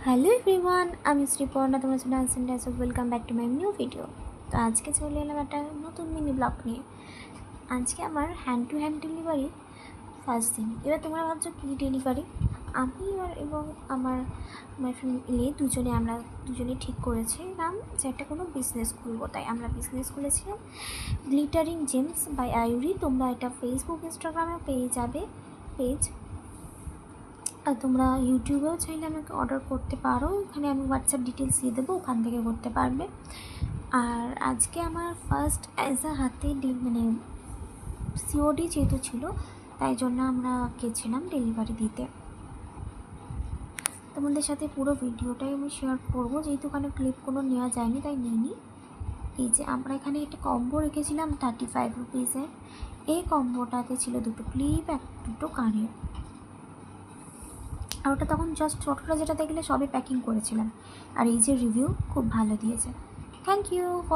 Hello everyone, আমি শ্রীপর্ণা, তোমরা শুনে আছেন ডাইস অফ welcome back to my new video. তো আজকে চলে এলাম একটা নতুন মিনি ব্লগ নিয়ে। আজকে আমার hand to hand delivery first দিন। এবার তোমরা ভাবছো কী ডেলিভারি? আমি এবং আমার মাই ফ্যামিলি আমরা দুজনে ঠিক করেছিলাম যে একটা কোনো বিজনেস খুলবো। তাই আমরা বিজনেস খুলেছিলাম গ্লিটারিং জেমস বাই আয়ুরি। তোমরা এটা ফেসবুক ইনস্টাগ্রামে পেয়ে যাবে পেজ, আর তোমরা ইউটিউবেও চাইলে আমাকে অর্ডার করতে পারো। ওখানে আমি হোয়াটসঅ্যাপ ডিটেলস দিয়ে দেবো, ওখান থেকে করতে পারবে। আর আজকে আমার ফার্স্ট হাতে সিওডি যেহেতু ছিল, তাই জন্য আমরা গেছিলাম ডেলিভারি দিতে। তোমাদের সাথে পুরো ভিডিওটাই আমি শেয়ার করবো, যেহেতু ওখানে ক্লিপ কোনো নেওয়া যায়নি তাই নিইনি। এই যে আমরা এখানে একটা কম্বো রেখেছিলাম 35 রুপিসের। এই কম্বোটাতে ছিল দুটো ক্লিপ, দুটো কানের। আর ওটা তখন জাস্ট ছোটোটা যেটা দেখলে সবই প্যাকিং করেছিলাম। আর এই যে রিভিউ খুব ভালো দিয়েছে। Thank you for